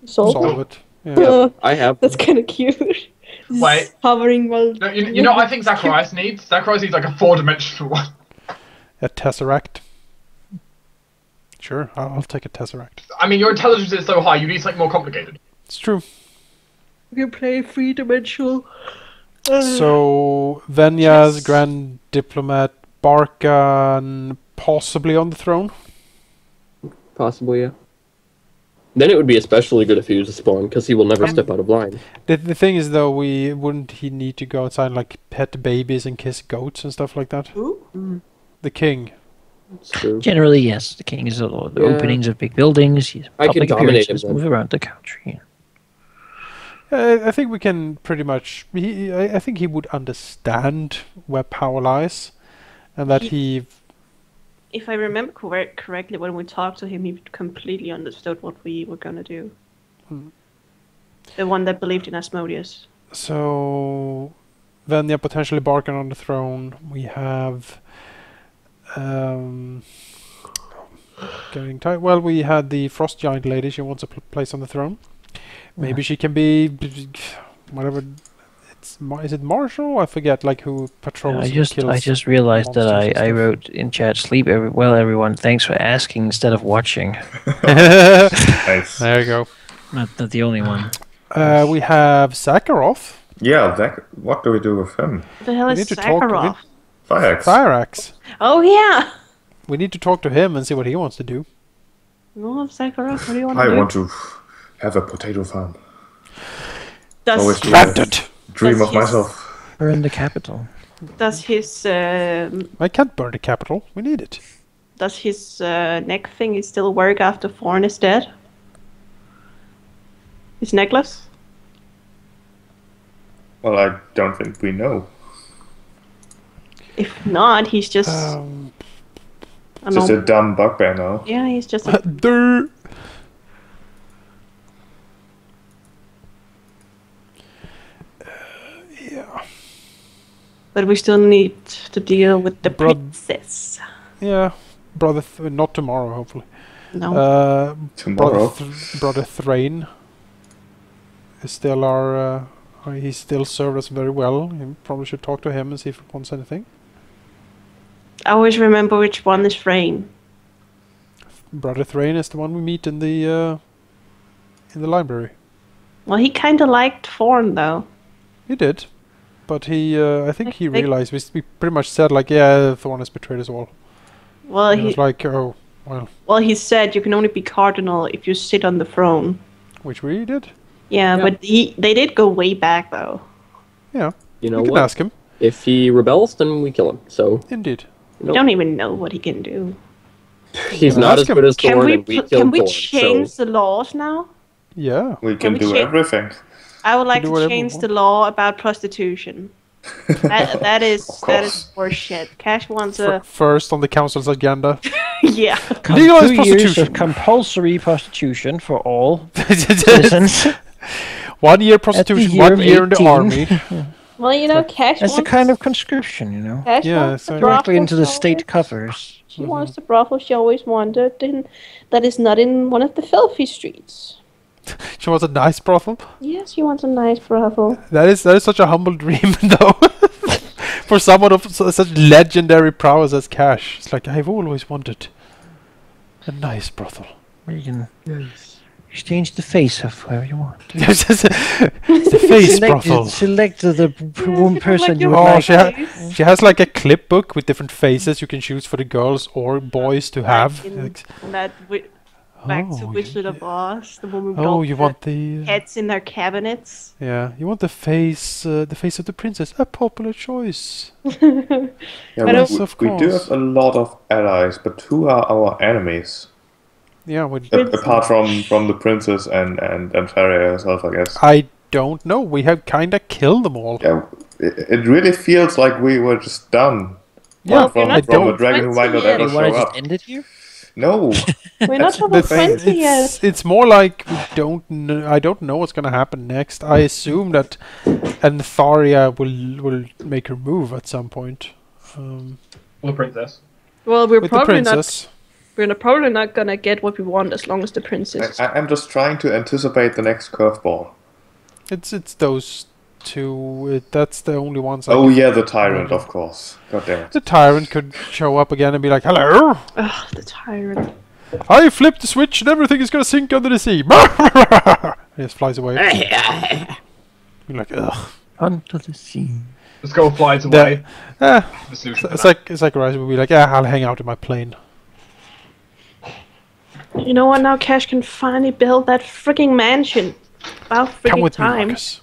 solve it. Yeah. Oh, I have. that's kind of cute. Wait. Hovering while. No, you know what I think Zacharias needs? Zacharias needs like a 4-dimensional one. A tesseract. Sure, I'll take a tesseract. I mean, your intelligence is so high, you need something more complicated. It's true. You can play 3-dimensional. So Venya's Yes. Grand Diplomat, Barkan possibly on the throne. Possibly, yeah. Then it would be especially good if he was a spawn, because he will never step out of line. The thing is though, wouldn't he need to go outside and like pet babies and kiss goats and stuff like that? Ooh. The king. It's true. Generally, yes. The king is the Yeah. openings of big buildings. He's I can public dominate him appearances, then. move around the country. I think we can pretty much. I think he would understand where power lies, and that he. If I remember correctly, when we talked to him, he completely understood what we were gonna do. The one that believed in Asmodeus. So, Venya potentially Barkan on the throne. We have. Getting tight. Well, we had the Frost Giant lady. She wants a place on the throne. Maybe she can be whatever. Is it Marshal? I forget. Like who patrols. I and just kills realized that monsters and I stuff. wrote in chat, sleep well everyone, thanks for asking instead of watching. Nice. There you go. Not the only one. We have Sakharov. Yeah, what do we do with him? What the hell We is need to talk- Sakharov? Fire axe. Fire Axe. Oh yeah. We need to talk to him and see what he wants to do. No, Sakura, what do you want to I do? want to have a potato farm. Does, always been Granted. Dream Does of his- myself. We're in the capital. does his I can't burn the capital. We need it. neck thingy still work after Thorn is dead? His necklace? Well, I don't think we know. If not, he's just a Just a normal- dumb bugbear now. Yeah, he's just a There. Yeah. But we still need to deal with the Broad- princess. Yeah. Brother, not tomorrow, hopefully. No. Tomorrow. Brother Thrain is still our. He still served us very well. You probably should talk to him and see if he wants anything. I always remember which one is Rain. Brother Thrain is the one we meet in the library. Well, he kind of liked Thorn, though. He did, but he. I think he Like- realized we pretty much said like, yeah, Thorn has betrayed us all. Well, And it he was like, oh, well, he said you can only be cardinal if you sit on the throne. which we did. Yeah, Yeah. but they did go way back, though. Yeah, You know we can what? ask him. If he rebels, then we kill him. So Indeed. We don't even know what he can do. he's Can not ask as him. good as Can Thorn, we and we put- killed can we Thorn. change So the laws now? Yeah. We can we do check- everything. I would like do to whatever we change want. the law about prostitution. that is course. horseshit. Cash wants First on the council's agenda. yeah. Legalize 2 years prostitution. of compulsory prostitution for all citizens. 1 year prostitution, year 1 of year in the 18. army. Well, you know, Cash As a kind of conscription, you know. Cash Yeah, wants so- the Directly brothel into the she state always- coffers. She wants the brothel she always wanted, and that is not in one of the filthy streets. She wants a nice brothel. Yes, she wants a nice brothel. That is such a humble dream, though. For someone of such legendary prowess as Cash. It's like, I've always wanted a nice brothel. Where you can exchange the face of whoever you want. The face brothel. Select the person you would Oh, like. she has like a clip book with different faces you can choose for the girls or boys to have. In Like, that back to oh, Wizard of Oz, the woman with oh, all you the want the heads in their cabinets. yeah, you want the face of the princess. A popular choice. Yeah, But of we do course. have a lot of allies, but who are our enemies? Yeah, we Apart from the princess and Faria herself, I guess. I don't know. We have kind of killed them all. Yeah, it really feels like we were just done. Yeah, from, you're not from a don't- dragon who might not 20 ever You want to show just up. end it here? No, We're not That's level the thing. 20 yet. It's more like we don't know. I don't know what's gonna happen next. I assume that Antharia will make her move at some point. Or the princess. Well, we're With the probably not. princess. We're probably not gonna get what we want as long as the princess. I'm just trying to anticipate the next curveball. It's those two. That's the only ones. I Oh can- yeah, the tyrant, of course. God damn it. The tyrant could show up again and be like, "Hello, Ugh, the tyrant. I flipped the switch and everything is gonna sink under the sea." He just flies away. You're like, ugh. Onto the sea. The skull flies away. Eh, The solution to it's that. like Rise would be like, "Yeah, I'll hang out in my plane." You know what? Now Cash can finally build that freaking mansion. About Come freaking with me, time. Marcus.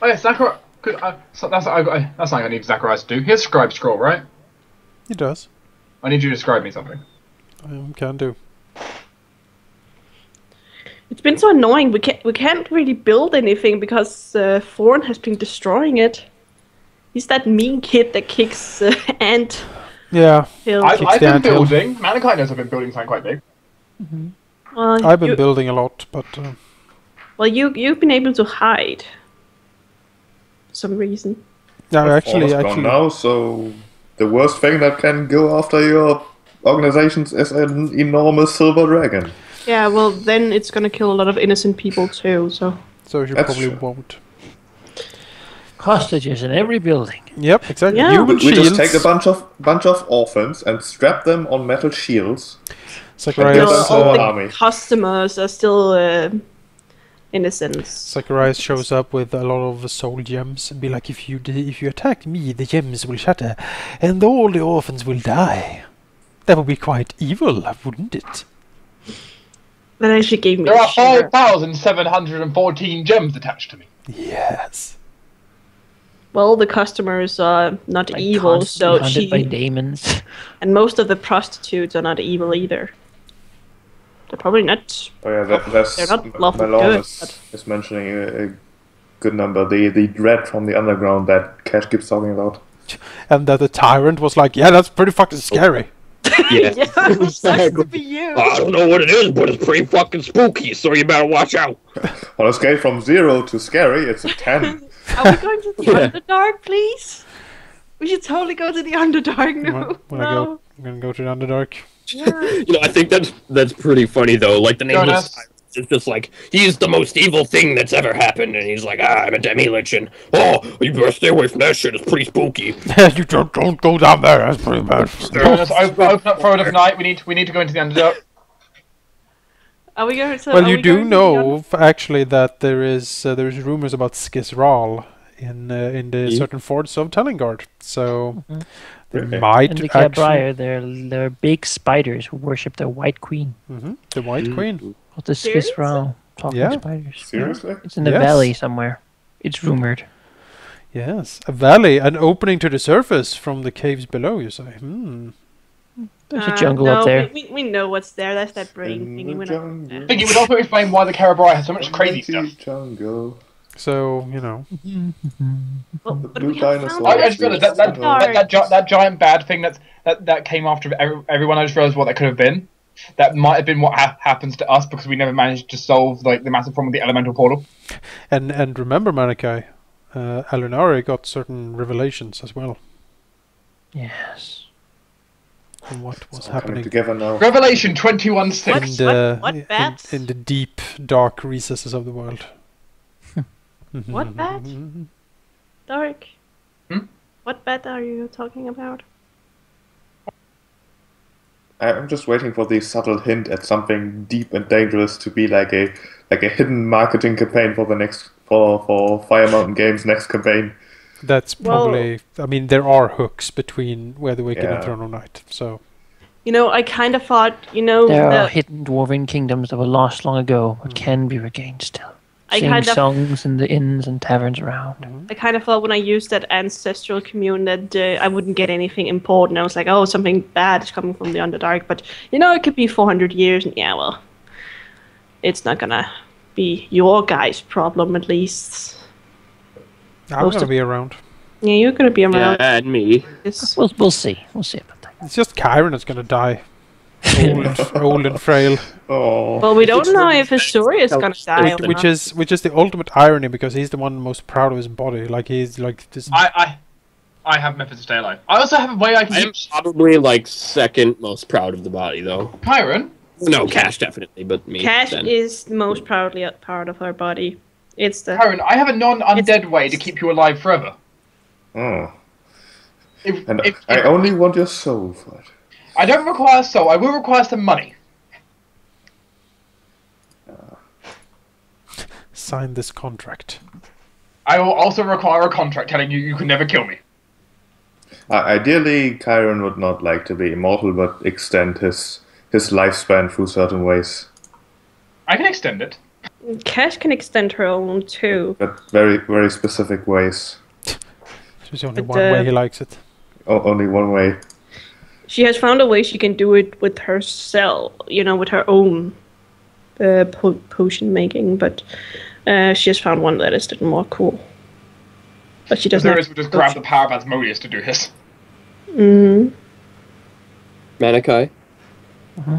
Oh yeah, Zachariah. That's something I need Zacharias to do. He has scribe scroll, right? He does. I need you to describe me something. Can do. It's been so annoying. We can't really build anything because Thorn has been destroying it. He's that mean kid that kicks Ant Yeah, Hill. I've been the anthill. building. Mankind knows I've been building something quite big. Well, I've been building a lot, but you've been able to hide. For some reason. no, All actually, is gone now, so the worst thing that can go after your organizations is an enormous silver dragon. Yeah, well then it's gonna kill a lot of innocent people too. So so you That's probably true. won't. Hostages in every building. Yep, exactly. Yeah. Human We shields. just take a bunch of orphans and strap them on metal shields. Zacharias, Yes, all, all the army. customers are still innocents. Zacharias shows up with a lot of soul gems and be like, if you attack me, the gems will shatter, and all the orphans will die. That would be quite evil, wouldn't it? That actually gave me There a are shiver. 5,714 gems attached to me. Yes. Well, the customers are not Like evil, so constantly hunted by demons. and most of the prostitutes are not evil either. They're probably not. Oh yeah, that's They're not lawful Malone good, is mentioning a good number. The dread from the underground that Cash keeps talking about. And that the tyrant was like, yeah, that's pretty fucking scary. Yeah. Yeah, sucks to be you. I don't know what it is, but it's pretty fucking spooky, so you better watch out. On a scale from 0 to scary, it's a 10. Are we going to the Yeah. Underdark, please? We should totally go to the Underdark now. When I go, I'm gonna go to the Underdark. You know, I think that's pretty funny though. Like the nameless Jonas. tyrant is just like he's the most evil thing that's ever happened, and he's like, I'm a demi-lich, and you better stay away from that shit. It's pretty spooky. You don't go down there. That's pretty bad. Jonas, open up Throne of Night. We need to go into the Underdark. Are we going to? Well, are you we do going to the know actually that there's rumors about Skizral in the certain forts of Telengard. So they Okay. might And the actually Cabriar, they're big spiders who worship the White Queen. the White Queen. Of the Seriously? Skisral talking Yeah. spiders. Seriously? It's in the Yes. valley somewhere. It's rumored. Yes, a valley, an opening to the surface from the caves below. You say, There's a jungle no, up there. We know what's there. That's that brain In thingy. the We're not. jungle. I think it would also explain why the Carabrai has so much crazy stuff. Jungle. So you know, Well, The but blue we have dinosaur. found I just realized that giant bad thing that came after everyone. I just realized what that could have been. That might have been what happens to us because we never managed to solve like the massive problem with the elemental portal. and remember, Malachi, Alunari got certain revelations as well Yes. on what was All coming happening together now. Revelation 21:6. What bats? in the deep, dark recesses of the world. What bat? Dark. Hmm? What bat are you talking about? I'm just waiting for the subtle hint at something deep and dangerous to be like a hidden marketing campaign for the next for Fire Mountain Games' next campaign. That's Well- probably. I mean, there are hooks between Where the Wicked and Yeah. Throne of Night. So You know, I kind of thought, There the- are hidden dwarven kingdoms that were lost long ago, but can be regained still. I Sing kind of- songs in the inns and taverns around. I kind of thought when I used that ancestral commune that I wouldn't get anything important. I was like, oh, something bad is coming from the Underdark. But, it could be 400 years, and yeah, well, it's not gonna be your guys' problem, at least. I'm Most gonna of- be around. Yeah, you're gonna be Yeah, around. and me. This. We'll see. We'll see about that. It's just Chiron that's gonna die. Old and frail. Oh, Well, we don't know if Historia's gonna die or Which not. is the ultimate irony because he's the one most proud of his body. Like he's like this. I have methods to stay alive. I also have a way I can I'm use probably like second most proud of the body though. Chiron. No, Cash definitely, but me. Cash then. is most proudly a part of her body. It's the. Chiron, I have a non-undead way to keep you alive forever. oh. If, And if, I if- only want your soul for it. I don't require soul. I will require some money. Sign this contract. I will also require a contract telling you can never kill me. Ideally, Chiron would not like to be immortal, but extend his lifespan through certain ways. I can extend it. Cash can extend her own too. But very, very specific ways. There's only But, one way he likes it. Only one way. She has found a way she can do it with herself, with her own potion making, but she has found one that is a little more cool. But she doesn't. Azorius would just grab the power of Asmodeus to do this. Mm-hmm. Malachi.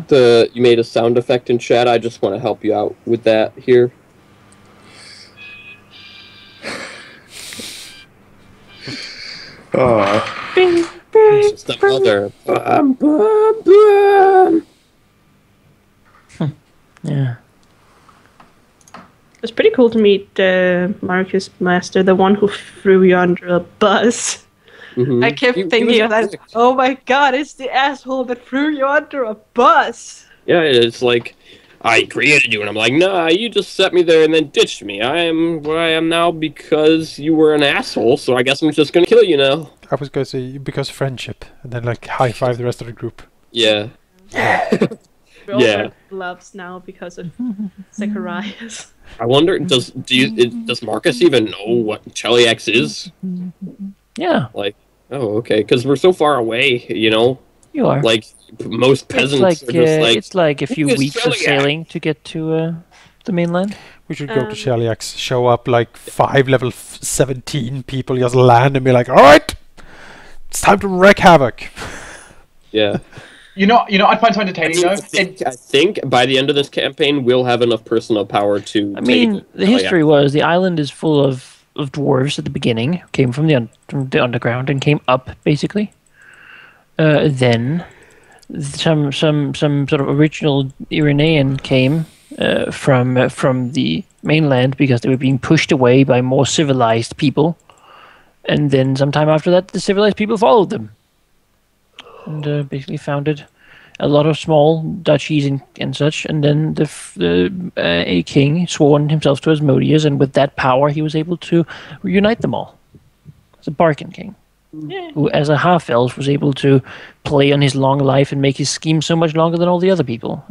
You made a sound effect in chat. I just want to help you out with that here. Oh, It's just another. Bum, bum, bum. Yeah. It's pretty cool to meet Marcus Master, the one who threw you under a bus. Mhm. I kept He was thinking of that. sick. Oh my god, it's the asshole that threw you under a bus. Yeah, it's like I created you, and I'm like, nah, you just set me there and then ditched me. I am where I am now because you were an asshole. So I guess I'm just gonna kill you now. I was going to say because friendship, and then like high five the rest of the group. Yeah. We're all Yeah. wearing gloves now because of Zacharias. I wonder, does Marcus even know what Cheliax is? Yeah, Like, oh, okay, because we're so far away, you know? you are. Like, most peasants are just like, it's like a few "Who is weeks of Celiac?" sailing to get to the mainland. We should go to Um, Cheliax, show up like 17 people, just land and be like, alright! It's time to wreak havoc. Yeah. You know, I'd find so entertaining I though. think by the end of this campaign, we'll have enough personnel power to I mean, take the history was the island is full of dwarves at the beginning, came from from the underground and came up basically. Then some sort of original Irenaean came from the mainland because they were being pushed away by more civilized people, and then sometime after that, the civilized people followed them, and basically founded a lot of small duchies and such. And then a king sworn himself to Asmodeus, and with that power, he was able to reunite them all. It's a Barcan king, who, as a half-elf, was able to play on his long life and make his scheme so much longer than all the other people.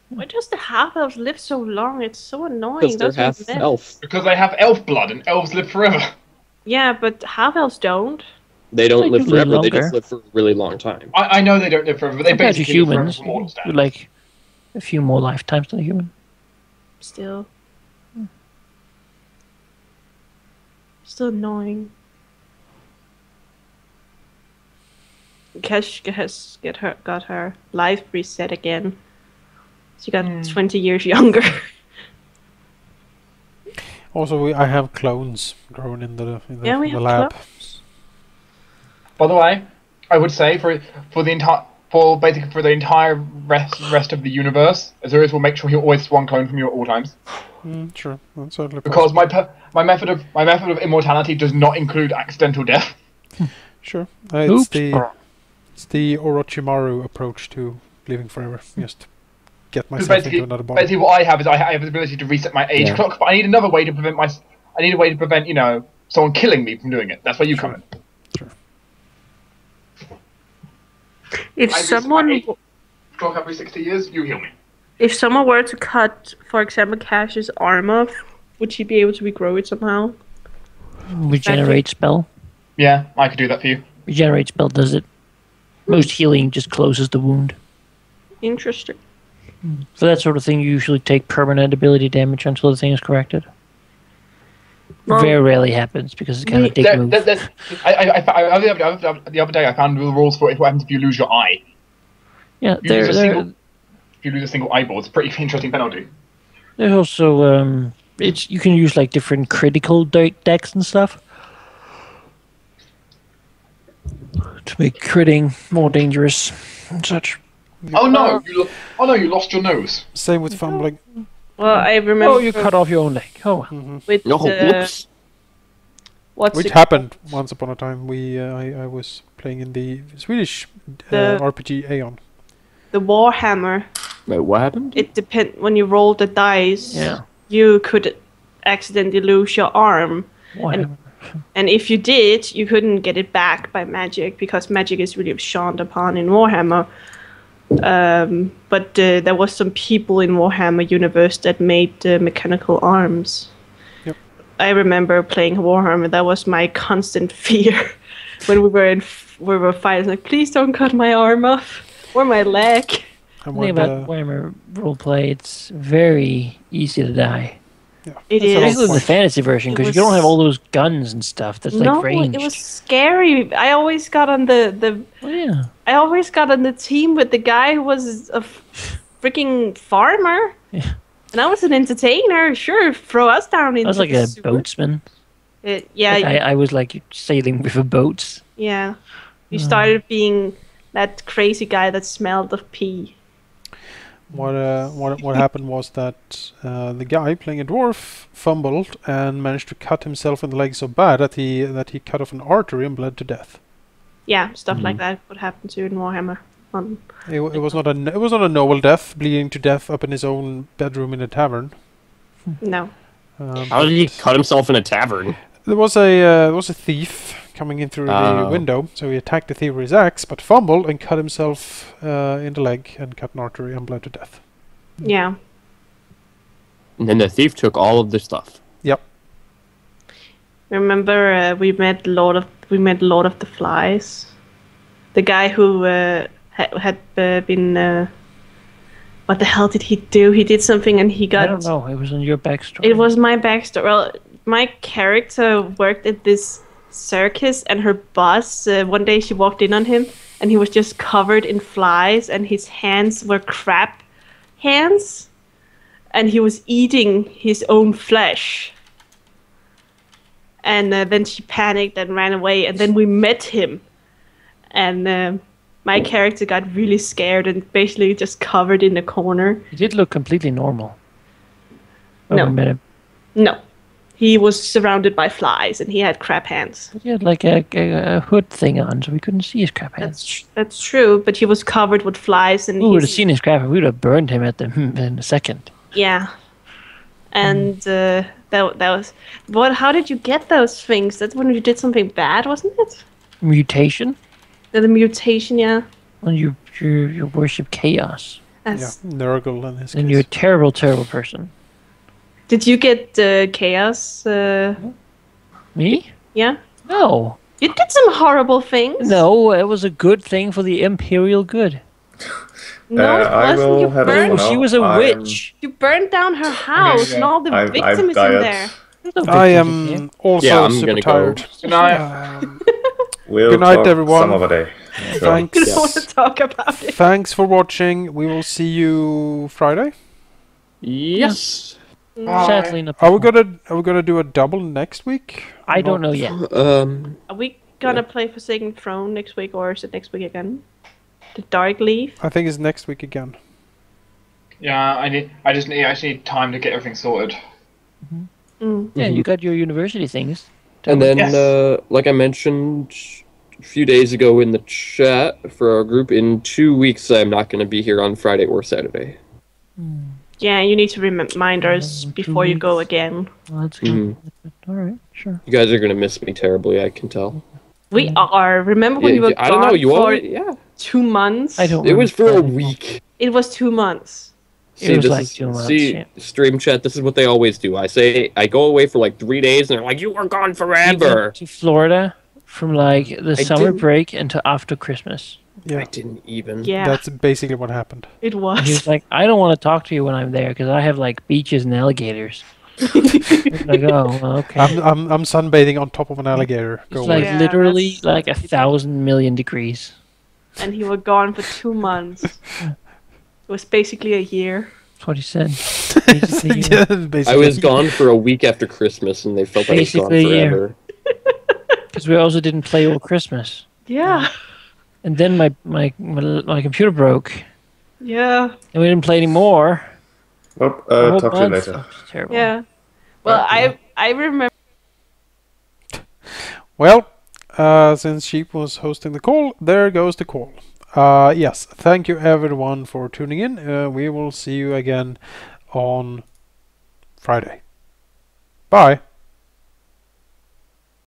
Why does the half-elves live so long? It's so annoying. because they're doesn't half it? elf. Because they have elf blood and elves live forever. Yeah, but half-elves don't. They don't They live do live forever. They longer. just live for a really long time. I know they don't live forever, but they Compared to basically live forever humans, from mortal you're standards. like a few more lifetimes than a human. Still annoying. Kesh has got her life reset again. She got 20 years younger. Also, I have clones growing in the Yeah, we in the have lab. clones. By the way, I would say for the entire rest of the universe, Azurius will make sure he always one clone from you at all times. Sure, that's certainly Because possible. my method of immortality does not include accidental death. Sure, Oops. it's the Orochimaru approach to living forever. Just get Because myself into another body. basically what I have is I have the ability to reset my age Yeah. clock, but I need another way to prevent someone killing me from doing it. That's where you come in. If I reset someone my age clock every 60 years, you heal me. if someone were to cut, for example, Cash's arm off, would she be able to regrow it somehow? Regenerate spell. Yeah, I could do that for you. Regenerate spell does it. Most healing just closes the wound. Interesting. For that sort of thing, you usually take permanent ability damage until the thing is corrected. Well, Very rarely happens because it's kind of a dick move. The other day I found the rules for what happens if you lose your eye. Yeah, If you lose a single eyeball, it's a pretty interesting penalty. there's also you can use like different critical decks and stuff to make critting more dangerous and such. Oh no! You lost your nose. Same with fumbling. well, I remember. Oh, you cut off your own leg. Oh, well. with No, whoops. what's Which it happened once upon a time. I was playing in the Swedish The- RPG Aeon. the Warhammer. Wait, what happened? It depend when you roll the dice. Yeah. You could accidentally lose your arm, Whatever. and if you did, you couldn't get it back by magic because magic is really shunned upon in Warhammer. But there was some people in Warhammer universe that made mechanical arms. Yep. I remember playing Warhammer. That was my constant fear when we were fighting. Like, please don't cut my arm off or my leg. And The thing when about Warhammer roleplay, it's very easy to die. It That's a is. whole Especially in the point. fantasy version, It because you don't was- have all those guns and stuff. That's No, like ranged. it was scary. I always got on the Oh, yeah. I always got on the team with the guy who was a freaking farmer. Yeah. And I was an entertainer. Sure, throw us down I into was like the a sewer. boatsman. Yeah, Like, I was like sailing with a boat. yeah. You started being that crazy guy that smelled of pee. What happened was that the guy playing a dwarf fumbled and managed to cut himself in the leg so bad that he cut off an artery and bled to death. Yeah, stuff like that would happen to you in Warhammer. It was not a noble death, bleeding to death up in his own bedroom in a tavern. No. How did he cut himself in a tavern? There was a thief coming in through the window, so he attacked the thief with his axe, but fumbled and cut himself in the leg and cut an artery and bled to death. Yeah. And then the thief took all of the stuff. Yep. Remember, we met Lord of the Flies, the guy who had been. What the hell did he do? He did something and he got. I don't know. It was in your backstory. It was my backstory. Well, my character worked at this circus, and her boss. One day she walked in on him, and he was just covered in flies, and his hands were crab hands, and he was eating his own flesh. And then she panicked and ran away, and then we met him, and my character got really scared and basically just covered in the corner. He did look completely normal. When No. we met him. No, he was surrounded by flies, and he had crab hands. He had like a hood thing on, so we couldn't see his crap hands. That's true, but he was covered with flies, and We would have seen his crap, and we would have burned him at the in a second. Yeah, and that was what? How did you get those things? That's when you did something bad, wasn't it? Mutation? The mutation, yeah. When you worship chaos. That's, Yeah, Nurgle in his And case. you're a terrible, terrible person. Did you get chaos? Me? Yeah. No. You did some horrible things. No, it was a good thing for the imperial good. No, it I wasn't. will You have a burned. no, She was a I am- witch. You burned down her house, and all the I've victims in died. there. There's no I victims in here. am also Yeah, I'm super gonna go. tired. Good night. Um, We'll Good night, talk everyone. some other day. Sure. Thanks. I don't want to talk about it. Thanks for watching. We will see you Friday. Yes. Sadly, not. Are we gonna do a double next week? I don't know yet. Are we gonna play Forsaken Throne next week, or is it next week again? The Dark Leaf. I think it's next week again. Yeah, I just need time to get everything sorted. Yeah, you got your university things. And then, Yes. like I mentioned a few days ago in the chat for our group, in 2 weeks I'm not going to be here on Friday or Saturday. Yeah, you need to remind us before you go again. Well, that's good. All right, sure. You guys are going to miss me terribly, I can tell. We are. Remember when you were I don't know. gone You for already, yeah. 2 months? I don't. It was for a remember. week. It was 2 months. It was this like is, 2 months, see, yeah. stream chat. This is what they always do. I say I go away for like 3 days, and they're like, "You were gone We forever." went to Florida from like the summer didn't- break until after Christmas. Yeah, I didn't even. Yeah, that's basically what happened. it And he was. was like, "I don't want to talk to you when I'm there because I have like beaches and alligators." It's like, oh, well, okay. I'm sunbathing on top of an alligator. Go It's away. like Yeah, literally that's- like 1,000,000,000 degrees. And you were gone for 2 months. It was basically a year. That's what he said. Basically, yeah. Yeah, basically. I was gone for a week after Christmas, and they felt like I was gone Basically, yeah. forever. Because we also didn't play all Christmas. Yeah. And then my computer broke, Yeah. and we didn't play anymore. Well, A whole talk to you month. later. It was terrible. Yeah. Well, I remember. Well, since Sheep was hosting the call, there goes the call. Yes, thank you everyone for tuning in. We will see you again on Friday. Bye.